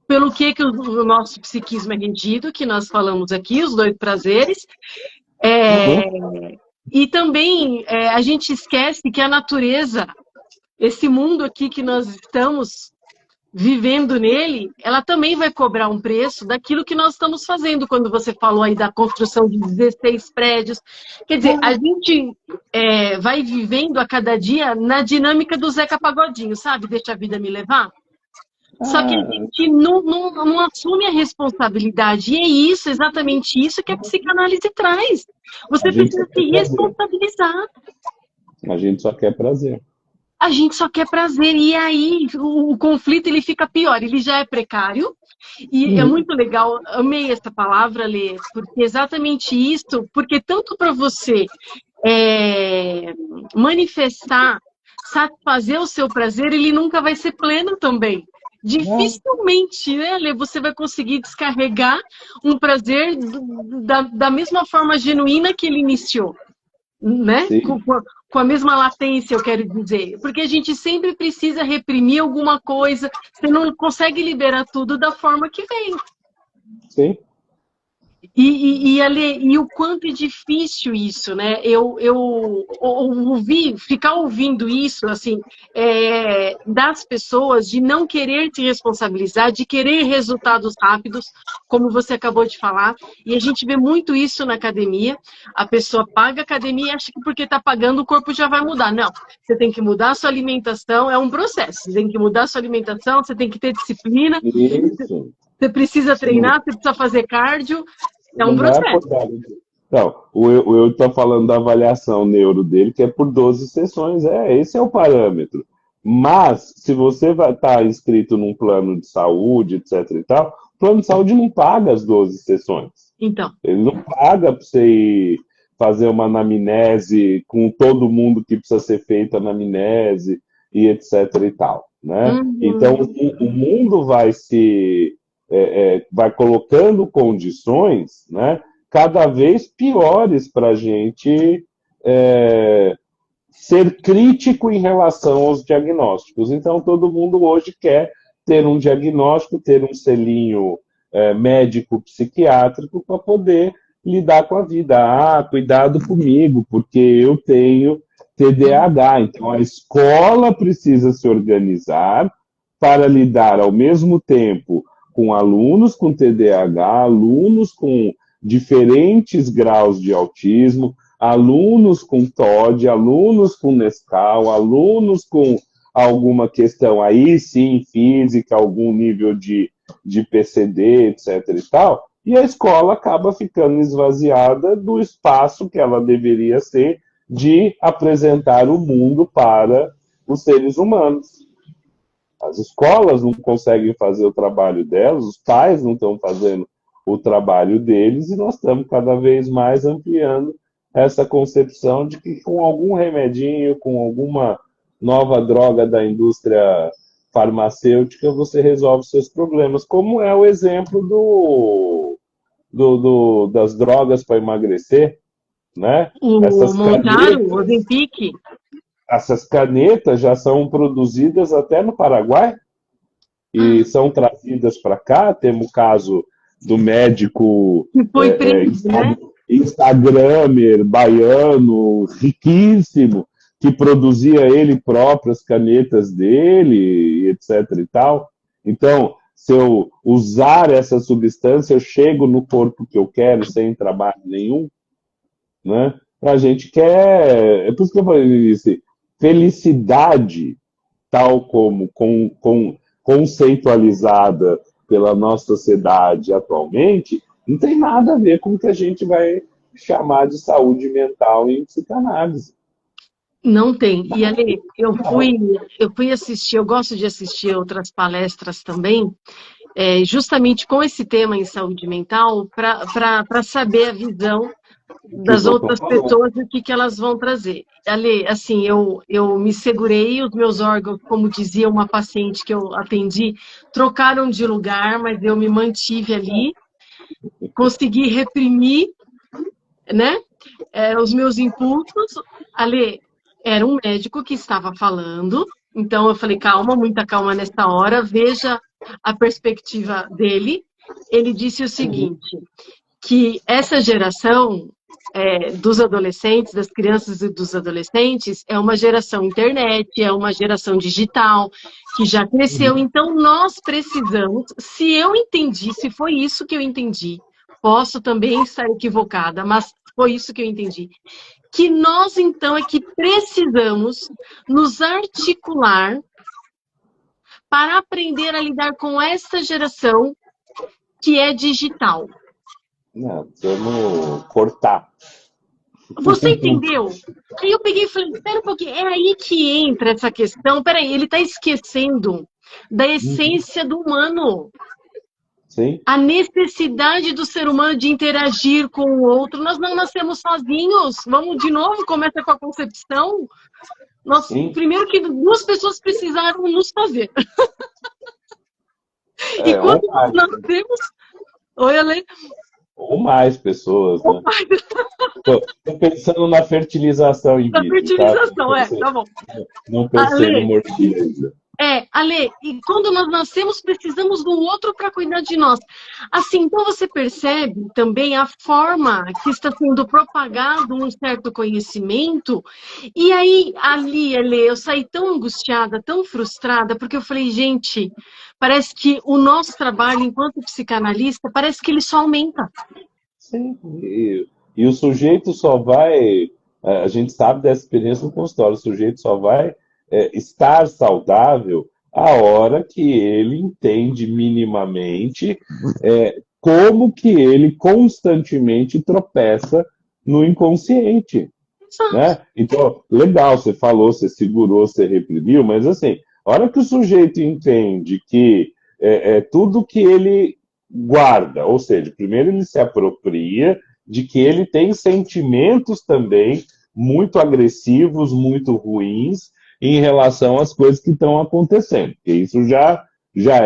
Pelo que o nosso psiquismo é regido, que nós falamos aqui, os 2 prazeres. E também a gente esquece que a natureza, esse mundo aqui que nós estamos vivendo nele, ela também vai cobrar um preço daquilo que nós estamos fazendo, quando você falou aí da construção de 16 prédios. Quer dizer, a gente vai vivendo a cada dia na dinâmica do Zeca Pagodinho, sabe? Deixa a vida me levar. Só que a gente não assume a responsabilidade. E é isso, exatamente isso que a psicanálise traz. Você precisa se responsabilizar. A gente só quer prazer. A gente só quer prazer. E aí o conflito ele fica pior. Ele já é precário. E é muito legal. Amei essa palavra, Lê, porque exatamente isso. Porque tanto para você manifestar, satisfazer o seu prazer, ele nunca vai ser pleno também. Dificilmente, né, Lê, você vai conseguir descarregar um prazer da mesma forma genuína que ele iniciou, né? Com a mesma latência, eu quero dizer. Porque a gente sempre precisa reprimir alguma coisa, você não consegue liberar tudo da forma que vem. Sim. E o quanto é difícil isso, né? Eu ficar ouvindo isso, assim, das pessoas de não querer se responsabilizar, de querer resultados rápidos, como você acabou de falar. E a gente vê muito isso na academia. A pessoa paga a academia e acha que porque está pagando o corpo já vai mudar. Não, você tem que mudar a sua alimentação, é um processo. Você tem que mudar a sua alimentação, você tem que ter disciplina. Isso. Você precisa treinar, você precisa fazer cardio. É um processo. Não, eu estou falando da avaliação neuro dele, que é por 12 sessões. Esse é o parâmetro. Mas, se você vai estar inscrito num plano de saúde, etc. e tal, o plano de saúde não paga as 12 sessões. Então. Ele não paga para você ir fazer uma anamnese com todo mundo que precisa ser feita anamnese e etc. e tal. Né? Então, o mundo vai vai colocando condições, né, cada vez piores para a gente ser crítico em relação aos diagnósticos. Então, todo mundo hoje quer ter um diagnóstico, ter um selinho médico-psiquiátrico para poder lidar com a vida. Ah, cuidado comigo, porque eu tenho TDAH. Então, a escola precisa se organizar para lidar ao mesmo tempo com alunos com TDAH, alunos com diferentes graus de autismo, alunos com TOD, alunos com Nescau, alunos com alguma questão aí sim física, algum nível de PCD, etc. e tal, e a escola acaba ficando esvaziada do espaço que ela deveria ser de apresentar o mundo para os seres humanos. As escolas não conseguem fazer o trabalho delas, os pais não estão fazendo o trabalho deles, e nós estamos cada vez mais ampliando essa concepção de que com algum remedinho, com alguma nova droga da indústria farmacêutica, você resolve seus problemas, como é o exemplo das drogas para emagrecer, né? O Mounjaro, o Ozempic. Essas canetas já são produzidas até no Paraguai e são trazidas para cá. Temos o caso do médico que foi preso, né? Instagramer, baiano, riquíssimo, que produzia ele próprio as canetas dele, etc. e tal. Então, se eu usar essa substância, eu chego no corpo que eu quero sem trabalho nenhum, né? A gente quer... É por isso que eu falei isso. Felicidade, tal como conceitualizada pela nossa sociedade atualmente, não tem nada a ver com o que a gente vai chamar de saúde mental em psicanálise. Não tem. E ali, eu fui assistir, eu gosto de assistir outras palestras também, justamente com esse tema em saúde mental, para saber a visão das outras pessoas e o que elas vão trazer. Ali, assim, eu me segurei, os meus órgãos, como dizia uma paciente que eu atendi, trocaram de lugar, mas eu me mantive ali, consegui reprimir, né, os meus impulsos. Ali, era um médico que estava falando, então eu falei, calma, muita calma nessa hora, veja a perspectiva dele. Ele disse o seguinte, que essa geração dos adolescentes, das crianças e dos adolescentes, é uma geração internet, é uma geração digital, que já cresceu. Então, nós precisamos, se eu entendi, se foi isso que eu entendi, posso também estar equivocada, mas foi isso que eu entendi, que nós, então, é que precisamos nos articular para aprender a lidar com essa geração que é digital. Não, vamos cortar. Você entendeu? Aí eu peguei e falei, espera um pouquinho, é aí que entra essa questão. Peraí, ele está esquecendo da essência do humano. Sim. A necessidade do ser humano de interagir com o outro. Nós não nascemos sozinhos. Vamos de novo, começa com a concepção. Primeiro que duas pessoas precisaram nos fazer. E quando nós nascemos... Oi, Ale? Ou mais pessoas, né? Tô pensando na fertilização in vitro. Na fertilização, tá bom. Não pensei no morfina ainda. Ale, e quando nós nascemos, precisamos do outro para cuidar de nós. Assim, então você percebe também a forma que está sendo propagado um certo conhecimento, e aí, ali, Ale, eu saí tão angustiada, tão frustrada, porque eu falei, gente, parece que o nosso trabalho enquanto psicanalista, parece que ele só aumenta. Sim, e o sujeito só vai, a gente sabe dessa experiência no consultório, o sujeito só vai estar saudável a hora que ele entende minimamente como que ele constantemente tropeça no inconsciente. Né? Então, legal, você falou, você segurou, você reprimiu, mas assim, a hora que o sujeito entende que tudo que ele guarda, ou seja, primeiro ele se apropria de que ele tem sentimentos também muito agressivos, muito ruins, em relação às coisas que estão acontecendo. Porque isso já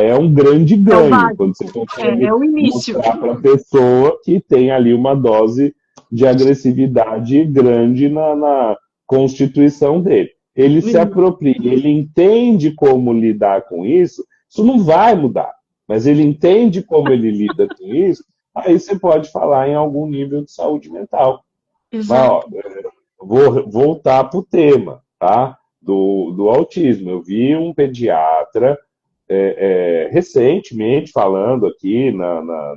é um grande ganho, quando você consegue mostrar para a pessoa que tem ali uma dose de agressividade grande na constituição dele. Ele se apropria, ele entende como lidar com isso, isso não vai mudar, mas ele entende como ele lida com isso, aí você pode falar em algum nível de saúde mental. Mas, ó, Exato. vou voltar para o tema, tá? Do autismo. Eu vi um pediatra recentemente falando aqui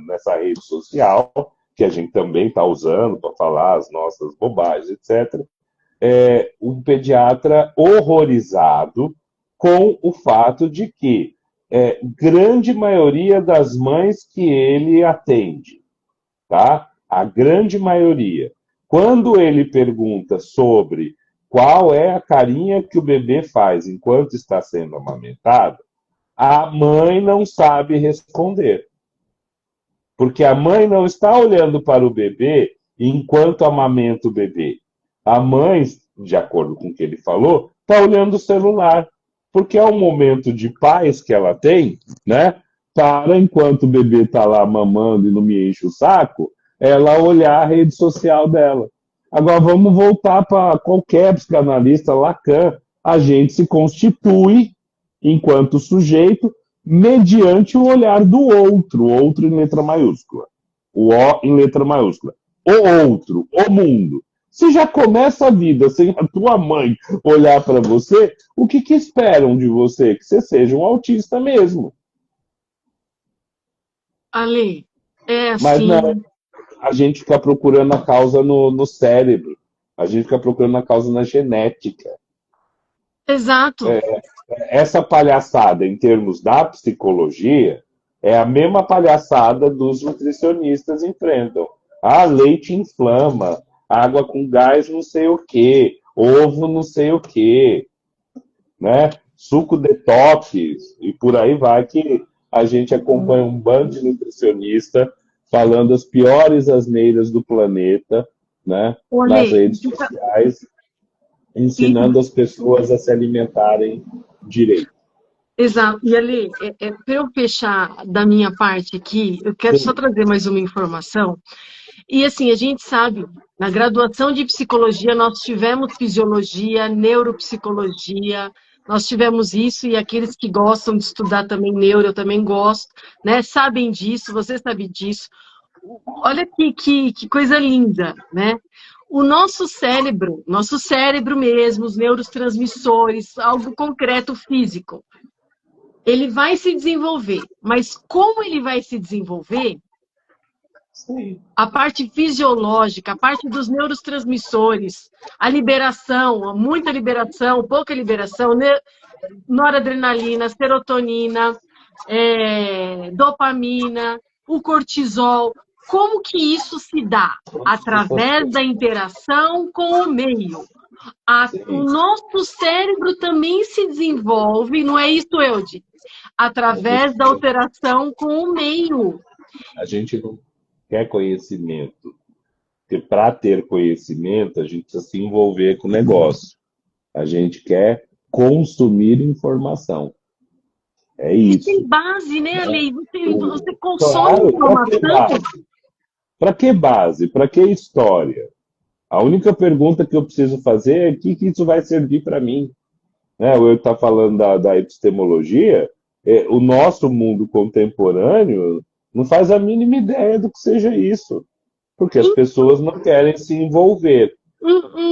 nessa rede social, que a gente também está usando para falar as nossas bobagens, etc. Um pediatra horrorizado com o fato de que grande maioria das mães que ele atende, tá? A grande maioria. Quando ele pergunta sobre qual é a carinha que o bebê faz enquanto está sendo amamentado, a mãe não sabe responder. Porque a mãe não está olhando para o bebê enquanto amamenta o bebê. A mãe, de acordo com o que ele falou, está olhando o celular. Porque é um momento de paz que ela tem, né? Para, enquanto o bebê está lá mamando e não me enche o saco, ela olhar a rede social dela. Agora vamos voltar para qualquer psicanalista, Lacan. A gente se constitui enquanto sujeito mediante o olhar do outro, o outro em letra maiúscula, o O em letra maiúscula, o outro, o mundo. Se já começa a vida sem a tua mãe olhar para você, o que esperam de você? Que você seja um autista mesmo. Ale, é Mas não, assim. a gente fica procurando a causa no cérebro, a gente fica procurando a causa na genética. Exato. Essa palhaçada, em termos da psicologia, é a mesma palhaçada dos nutricionistas enfrentam. Ah, leite inflama, água com gás não sei o quê, ovo não sei o quê, né? Suco detox, e por aí vai, que a gente acompanha um bando de nutricionista falando as piores asneiras do planeta, né? Nas Ale, redes sociais, e, ensinando as pessoas a se alimentarem direito. exato. E Ale, para eu fechar da minha parte aqui, eu quero só Sim. trazer mais uma informação. E assim, a gente sabe, na graduação de psicologia, nós tivemos fisiologia, neuropsicologia, nós tivemos isso, e aqueles que gostam de estudar também neuro, eu também gosto, né? Sabem disso, você sabe disso. Olha que coisa linda, né? O nosso cérebro mesmo, os neurotransmissores, algo concreto físico, ele vai se desenvolver, mas como ele vai se desenvolver? Sim. A parte fisiológica, a parte dos neurotransmissores, a liberação, muita liberação, pouca liberação, noradrenalina, serotonina, dopamina, o cortisol. Como que isso se dá? Através da interação com o meio. O Sim. nosso cérebro também se desenvolve, não é isso, Eude? Através da alteração com o meio. A gente não quer conhecimento, porque para ter conhecimento, a gente precisa se envolver com o negócio. A gente quer consumir informação. É E tem isso. base, né, Ale? Você consome Claro, para que informação. base? Para que base? Para que história? A única pergunta que eu preciso fazer é o que isso vai servir para mim. Né? O eu está falando da epistemologia, o nosso mundo contemporâneo não faz a mínima ideia do que seja isso, porque as pessoas não querem se envolver,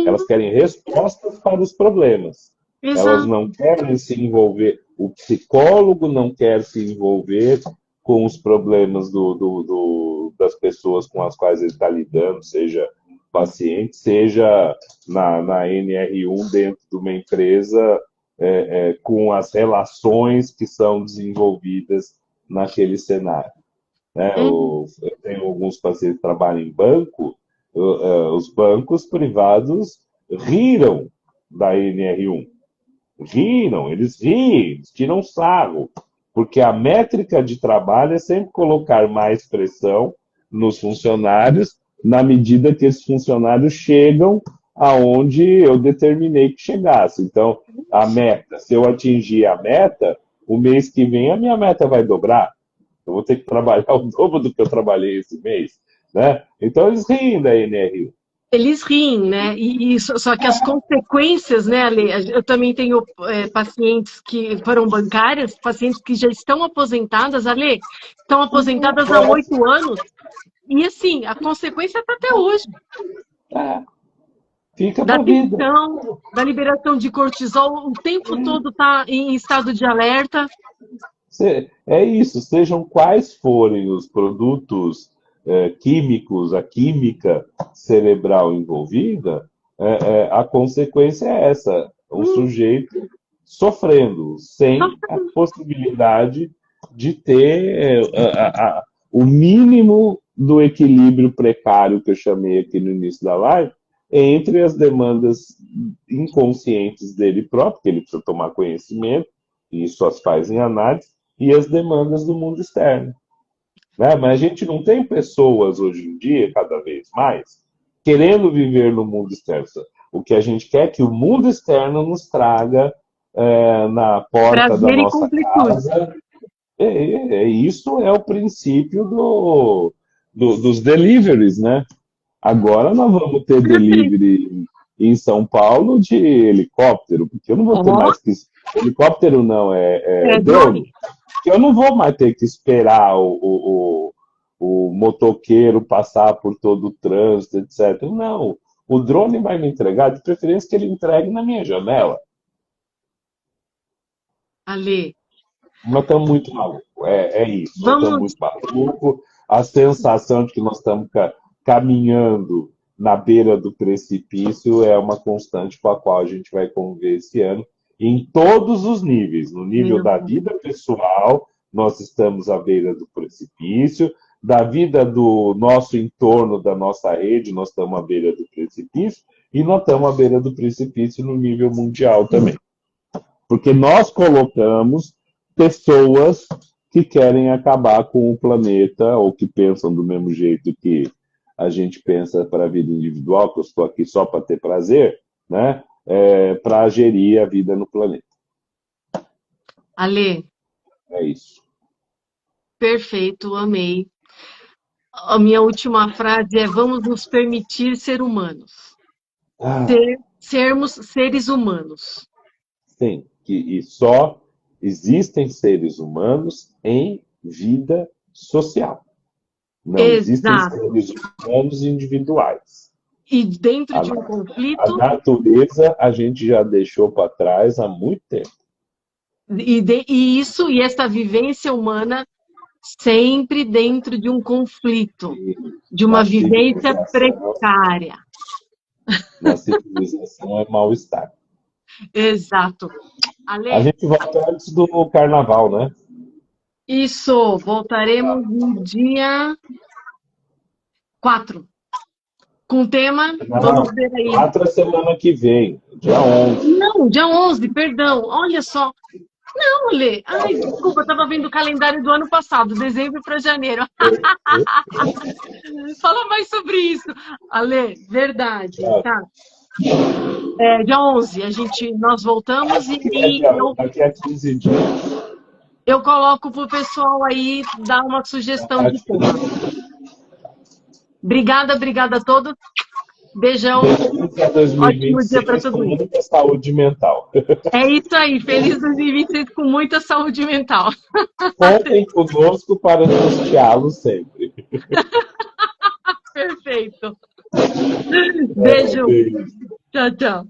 elas querem respostas para os problemas, elas Exato. não querem se envolver, o psicólogo não quer se envolver com os problemas das pessoas com as quais ele está lidando, seja paciente, seja na NR1 dentro de uma empresa, com as relações que são desenvolvidas naquele cenário. Né? É, Eu tenho alguns pacientes que trabalham em banco, os bancos privados riram da NR1. Riram, eles riem, eles tiram sarro, porque a métrica de trabalho é sempre colocar mais pressão nos funcionários na medida que esses funcionários chegam aonde eu determinei que chegasse. Então, a meta, se eu atingir a meta, o mês que vem a minha meta vai dobrar. Eu vou ter que trabalhar o dobro do que eu trabalhei esse mês. Né? Então, eles riem da NR1. eles riem, né? Só que as consequências, né, Ale? Eu também tenho pacientes que foram bancárias, pacientes que já estão aposentadas, Ale, estão aposentadas há 8 anos, E assim, a consequência está até hoje. É, fica Da pra vida. tensão, da liberação de cortisol, o tempo todo está em estado de alerta. É isso, sejam quais forem os produtos químicos, a química cerebral envolvida, a consequência é essa: o sujeito sofrendo, sem a possibilidade de ter o mínimo do equilíbrio precário que eu chamei aqui no início da live, entre as demandas inconscientes dele próprio, que ele precisa tomar conhecimento, e isso as faz em análise, e as demandas do mundo externo. Né? Mas a gente não tem pessoas hoje em dia, cada vez mais, querendo viver no mundo externo. O que a gente quer é que o mundo externo nos traga na porta da Prazer e nossa completude. casa. Isso é o princípio dos deliveries, né? Agora nós vamos ter Perfeito. delivery em São Paulo de helicóptero, porque eu não vou ter Ó, mais que. Helicóptero não, é drone. drone. Porque eu não vou mais ter que esperar o motoqueiro passar por todo o trânsito, etc. Não. O drone vai me entregar, de preferência que ele entregue na minha janela. Ale, Nós estamos muito malucos. É isso, nós estamos vamos. muito malucos. A sensação de que nós estamos caminhando na beira do precipício é uma constante com a qual a gente vai conviver esse ano, em todos os níveis. No nível Meu da Deus. vida pessoal, nós estamos à beira do precipício. Da vida do nosso entorno, da nossa rede, nós estamos à beira do precipício. E nós estamos à beira do precipício no nível mundial também. Porque nós colocamos pessoas que querem acabar com o planeta, ou que pensam do mesmo jeito que a gente pensa para a vida individual, que eu estou aqui só para ter prazer, né? Para gerir a vida no planeta. Ale, É isso. perfeito, amei. A minha última frase é: vamos nos permitir ser humanos. Ah, Sermos seres humanos. sim, e só existem seres humanos em vida social. Não existem Exato. seres humanos individuais. E dentro A, de um a conflito, natureza a gente já deixou para trás há muito tempo. e essa vivência humana sempre dentro de um conflito, E de na uma vivência civilização, precária. na civilização é mal-estar. Exato. A Ale, gente volta antes do carnaval, né? isso, voltaremos no dia 4 com o tema, Não, vamos ver aí. 4 semana que vem, dia 11. Não, dia 11, perdão, olha só. Não, Ale, ai, desculpa, eu estava vendo o calendário do ano passado, dezembro para janeiro. Fala mais sobre isso. Ale, verdade, tá. Dia 11, nós voltamos e Daqui a 15 dias. eu coloco para o pessoal aí dar uma sugestão de tema. Obrigada, obrigada a todos. Beijão. Feliz a Ótimo dia para 2026 com todo mundo. muita saúde mental. É isso aí. Feliz 2026 com muita saúde mental. Contem conosco para angustiá-lo sempre. Perfeito. Beijo. Beijo. Tchau, tchau.